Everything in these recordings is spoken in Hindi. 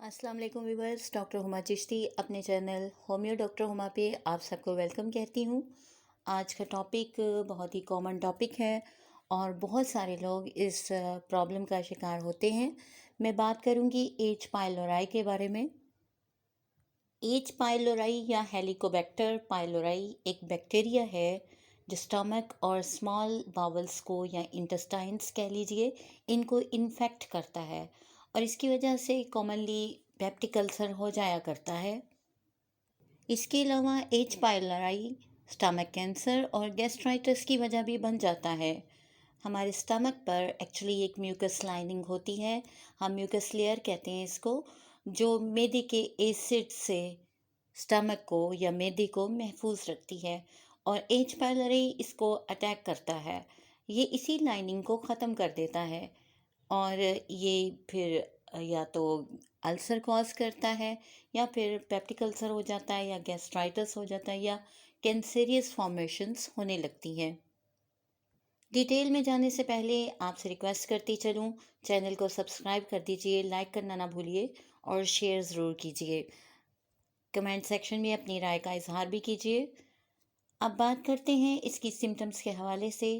अस्सलाम वालेकुम व्यूअर्स। डॉक्टर हुमा चिश्ती अपने चैनल होमियो डॉक्टर हुमा पे आप सबको वेलकम कहती हूँ। आज का टॉपिक बहुत ही कॉमन टॉपिक है और बहुत सारे लोग इस प्रॉब्लम का शिकार होते हैं। मैं बात करूँगी एच पाइलोराई के बारे में। एच पाइलोराई या हेलिकोबैक्टर पाइलोराई एक बैक्टीरिया है जो स्टमक और स्मॉल बावल्स को या इंटेस्टाइन्स कह लीजिए, इनको इन्फेक्ट करता है और इसकी वजह से कॉमनली पेप्टिक अल्सर हो जाया करता है। इसके अलावा एच पाइलोराई स्टमक कैंसर और गैस्ट्राइटिस की वजह भी बन जाता है। हमारे स्टमक पर एक्चुअली एक म्यूकस लाइनिंग होती है, हम म्यूकस लेयर कहते हैं इसको, जो मैदे के एसिड से स्टमक को या मैदे को महफूज रखती है और एच पाइलोरी इसको अटैक करता है। ये इसी लाइनिंग को ख़त्म कर देता है और ये फिर या तो अल्सर कॉज करता है या फिर पेप्टिक अल्सर हो जाता है या गैस्ट्राइटिस हो जाता है या कैंसरियस फॉर्मेशंस होने लगती हैं। डिटेल में जाने से पहले आपसे रिक्वेस्ट करती चलूँ, चैनल को सब्सक्राइब कर दीजिए, लाइक करना ना भूलिए और शेयर ज़रूर कीजिए। कमेंट सेक्शन में अपनी राय का इजहार भी कीजिए। अब बात करते हैं इसकी सिम्टम्स के हवाले से।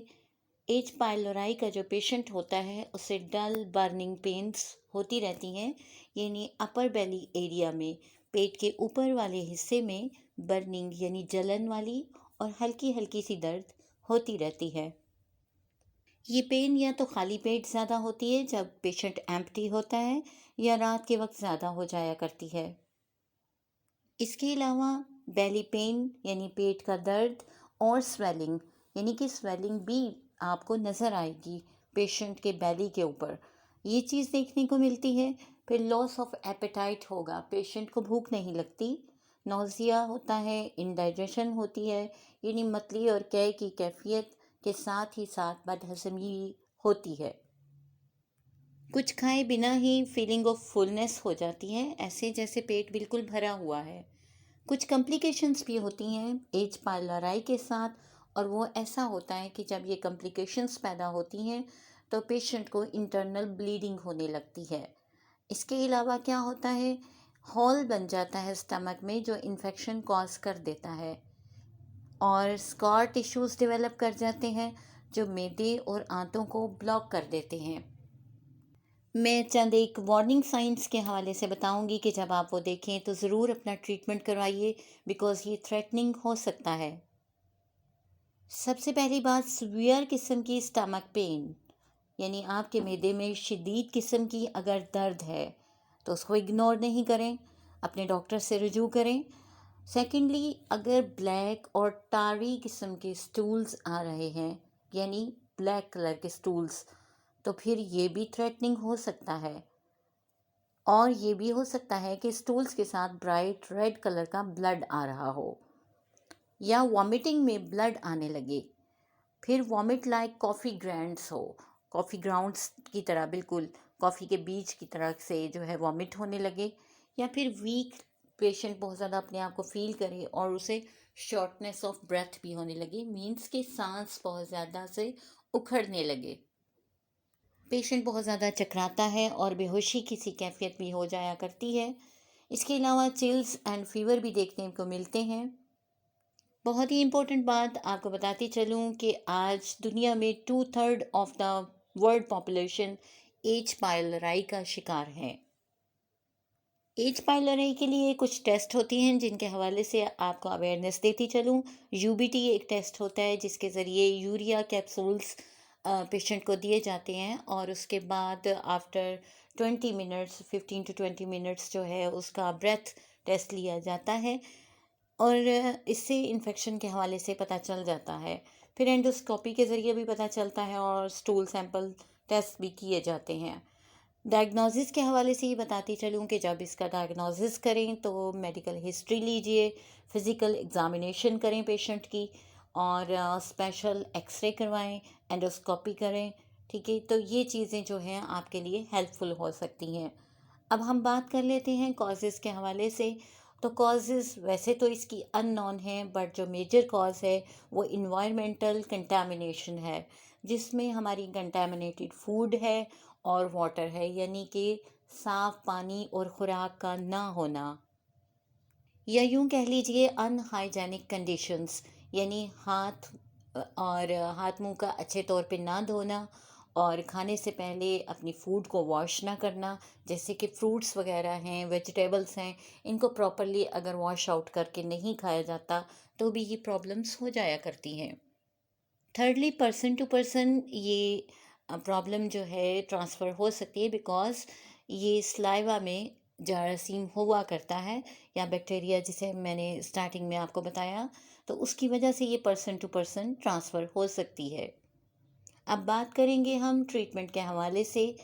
एच पाइलोराई का जो पेशेंट होता है उसे डल बर्निंग पेन्स होती रहती हैं, यानी अपर बेली एरिया में पेट के ऊपर वाले हिस्से में बर्निंग यानी जलन वाली और हल्की हल्की सी दर्द होती रहती है। ये पेन या तो खाली पेट ज़्यादा होती है जब पेशेंट एम्प्टी होता है या रात के वक्त ज़्यादा हो जाया करती है। इसके अलावा बेली पेन यानी पेट का दर्द और स्वेलिंग यानी कि स्वेलिंग भी आपको नज़र आएगी पेशेंट के बेली के ऊपर, ये चीज़ देखने को मिलती है। फिर लॉस ऑफ एपेटाइट होगा, पेशेंट को भूख नहीं लगती, नौजिया होता है, इंडाइजेशन होती है यानी मतली और कै की कैफियत के साथ ही साथ बदहज़मी होती है। कुछ खाए बिना ही फीलिंग ऑफ फुलनेस हो जाती है, ऐसे जैसे पेट बिल्कुल भरा हुआ है। कुछ कॉम्प्लिकेशंस भी होती हैं एच पाइलोराई के साथ और वो ऐसा होता है कि जब ये कॉम्प्लिकेशंस पैदा होती हैं तो पेशेंट को इंटरनल ब्लीडिंग होने लगती है। इसके अलावा क्या होता है, हॉल बन जाता है स्टमक में जो इन्फेक्शन कॉज कर देता है और स्कार टिश्यूज़ डेवलप कर जाते हैं जो मैदे और आंतों को ब्लॉक कर देते हैं। मैं चंद एक वार्निंग साइंस के हवाले से बताऊंगी कि जब आप वो देखें तो ज़रूर अपना ट्रीटमेंट करवाइए, बिकॉज़ ये थ्रेटनिंग हो सकता है। सबसे पहली बात, सीवियर किस्म की स्टमक पेन यानी आपके मैदे में शदीद किस्म की अगर दर्द है तो उसको इग्नोर नहीं करें, अपने डॉक्टर से रुजू करें। सेकेंडली, अगर ब्लैक और टारी किस्म के स्टूल्स आ रहे हैं यानी ब्लैक कलर के स्टूल्स, तो फिर ये भी थ्रेटनिंग हो सकता है और ये भी हो सकता है कि स्टूल्स के साथ ब्राइट रेड कलर का ब्लड आ रहा हो या वॉमिटिंग में ब्लड आने लगे। फिर वॉमिट लाइक कॉफ़ी ग्राउंड्स हो, कॉफ़ी ग्राउंड्स की तरह, बिल्कुल कॉफ़ी के बीज की तरह से जो है वॉमिट होने लगे, या फिर वीक पेशेंट बहुत ज़्यादा अपने आप को फील करे और उसे शॉर्टनेस ऑफ ब्रेथ भी होने लगे, मीन्स के सांस बहुत ज़्यादा से उखड़ने लगे, पेशेंट बहुत ज़्यादा चकराता है और बेहोशी की सी कैफियत भी हो जाया करती है। इसके अलावा चिल्स एंड फीवर भी देखने को मिलते हैं। बहुत ही इम्पोर्टेंट बात आपको बताती चलूँ कि आज दुनिया में 2/3 of the world population H pylori का शिकार है। एच पाइलोराई के लिए कुछ टेस्ट होती हैं जिनके हवाले से आपको अवेयरनेस देती चलूँ। यूबीटी एक टेस्ट होता है जिसके ज़रिए यूरिया कैप्सूल्स पेशेंट को दिए जाते हैं और उसके बाद आफ्टर 20 मिनट्स 15 to 20 मिनट्स जो है उसका ब्रेथ टेस्ट लिया जाता है और इससे इन्फेक्शन के हवाले से पता चल जाता है। फिर एंडोस्कोपी के ज़रिए भी पता चलता है और स्टूल सैंपल टेस्ट भी किए जाते हैं। डायग्नोसिस के हवाले से ये बताती चलूँ कि जब इसका डायग्नोसिस करें तो मेडिकल हिस्ट्री लीजिए, फिज़िकल एग्ज़ामिनेशन करें पेशेंट की और स्पेशल एक्सरे करवाएं, एंडोस्कोपी करें, ठीक है। तो ये चीज़ें जो हैं आपके लिए हेल्पफुल हो सकती हैं। अब हम बात कर लेते हैं कॉजेज़ के हवाले से। तो कॉजेज़ वैसे तो इसकी अननोन हैं, बट जो मेजर कॉज है वो इन्वायरमेंटल कंटामिनेशन है, जिसमें हमारी कंटामिनेटेड फूड है और वाटर है, यानी कि साफ पानी और खुराक का ना होना, या यूं कह लीजिए अनहाइजेनिक कंडीशंस, यानी हाथ मुंह का अच्छे तौर पे ना धोना, और खाने से पहले अपनी फूड को वॉश ना करना। जैसे कि फ्रूट्स वगैरह हैं, वेजिटेबल्स हैं, इनको प्रॉपरली अगर वॉश आउट करके नहीं खाया जाता तो भी ये प्रॉब्लम्स हो जाया करती हैं। थर्डली, पर्सन टू पर्सन ये प्रॉब्लम जो है ट्रांसफ़र हो सकती है, बिकॉज़ ये स्लाइवा में जरासीम हुआ करता है, या बैक्टीरिया जिसे मैंने स्टार्टिंग में आपको बताया, तो उसकी वजह से ये पर्सन टू पर्सन ट्रांसफ़र हो सकती है। अब बात करेंगे हम ट्रीटमेंट के हवाले से,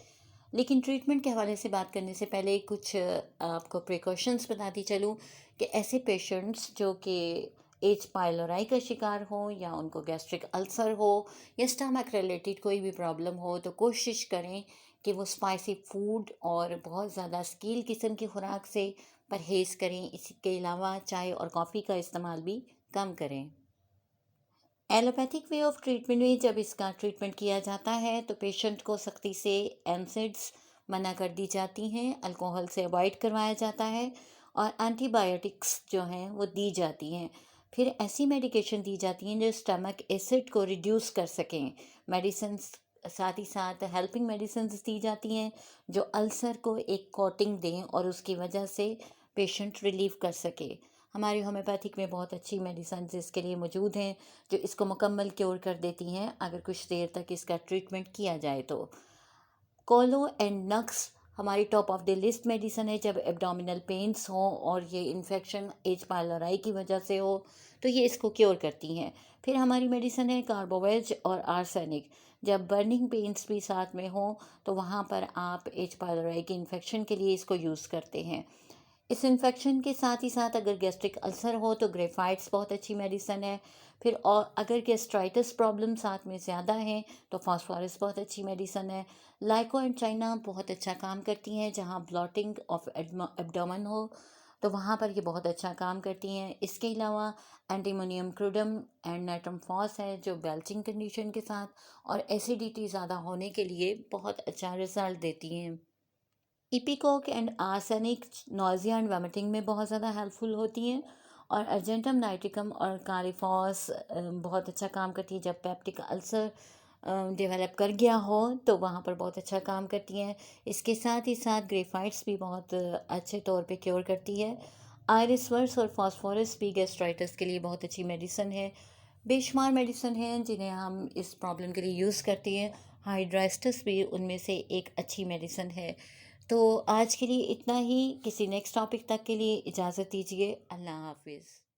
लेकिन ट्रीटमेंट के हवाले से बात करने से पहले कुछ आपको प्रिकॉशंस बताती चलूँ कि ऐसे पेशेंट्स जो कि एच पाइलोराई का शिकार हो, या उनको गैस्ट्रिक अल्सर हो, या स्टमक रिलेटेड कोई भी प्रॉब्लम हो, तो कोशिश करें कि वो स्पाइसी फूड और बहुत ज़्यादा स्कील किस्म की खुराक से परहेज़ करें। इसके अलावा चाय और कॉफ़ी का इस्तेमाल भी कम करें। एलोपैथिक वे ऑफ ट्रीटमेंट में जब इसका ट्रीटमेंट किया जाता है तो पेशेंट को सख्ती से एनसिड्स मना कर दी जाती हैं, अल्कोहल से अवॉइड करवाया जाता है, और एंटीबायोटिक्स जो हैं वो दी जाती हैं। फिर ऐसी मेडिकेशन दी जाती हैं जो स्टमक एसिड को रिड्यूस कर सकें। मेडिसिन्स साथ ही साथ हेल्पिंग मेडिसिन्स दी जाती हैं जो अल्सर को एक कोटिंग दें और उसकी वजह से पेशेंट रिलीव कर सके। हमारी होम्योपैथिक में बहुत अच्छी मेडिसिन इसके लिए मौजूद हैं जो इसको मुकम्मल क्योर कर देती हैं अगर कुछ देर तक इसका ट्रीटमेंट किया जाए तो। कोलो एंड नक्स हमारी top of the list medicine है जब एब्डोमिनल पेन्स हो और ये इन्फेक्शन एच पाइलोराई की वजह से हो, तो ये इसको क्योर करती हैं। फिर हमारी मेडिसिन है कार्बोवेज और आर्सेनिक। जब बर्निंग पेन्स भी साथ में हो तो वहाँ पर आप एच पाइलोराई की इन्फेक्शन के लिए इसको यूज़ करते हैं। इस इन्फेक्शन के साथ ही साथ अगर गैस्ट्रिक अल्सर हो तो ग्रेफाइट्स बहुत अच्छी मेडिसिन है। फिर और अगर गैस्ट्राइटिस प्रॉब्लम साथ में ज़्यादा है तो फास्फोरस बहुत अच्छी मेडिसिन है। लाइको एंड चाइना बहुत अच्छा काम करती हैं, जहाँ ब्लॉटिंग ऑफ एब्डोमेन हो तो वहाँ पर ये बहुत अच्छा काम करती हैं। इसके अलावा antimonium crudum and nitrum phos है जो बेल्चिंग कंडीशन के साथ और एसिडिटी ज़्यादा होने के लिए बहुत अच्छा रिजल्ट देती हैं। Ipecac and arsenic nausea and vomiting में बहुत ज़्यादा हेल्पफुल होती हैं, और अर्जेंटम नाइट्रिकम और कालीफॉस बहुत अच्छा काम करती है जब पेप्टिक अल्सर डेवलप कर गया हो तो वहाँ पर बहुत अच्छा काम करती हैं। इसके साथ ही साथ ग्रेफाइट्स भी बहुत अच्छे तौर पे क्योर करती है। आयरिस वर्स और फास्फोरस भी गैस्ट्राइटिस के लिए बहुत अच्छी मेडिसिन है। बेशुमार मेडिसिन हैं जिन्हें हम इस प्रॉब्लम के लिए यूज़ करते हैं। हाइड्रास्टस भी उनमें से एक अच्छी मेडिसिन है। तो आज के लिए इतना ही। किसी नेक्स्ट टॉपिक तक के लिए इजाज़त दीजिए। अल्लाह हाफिज़।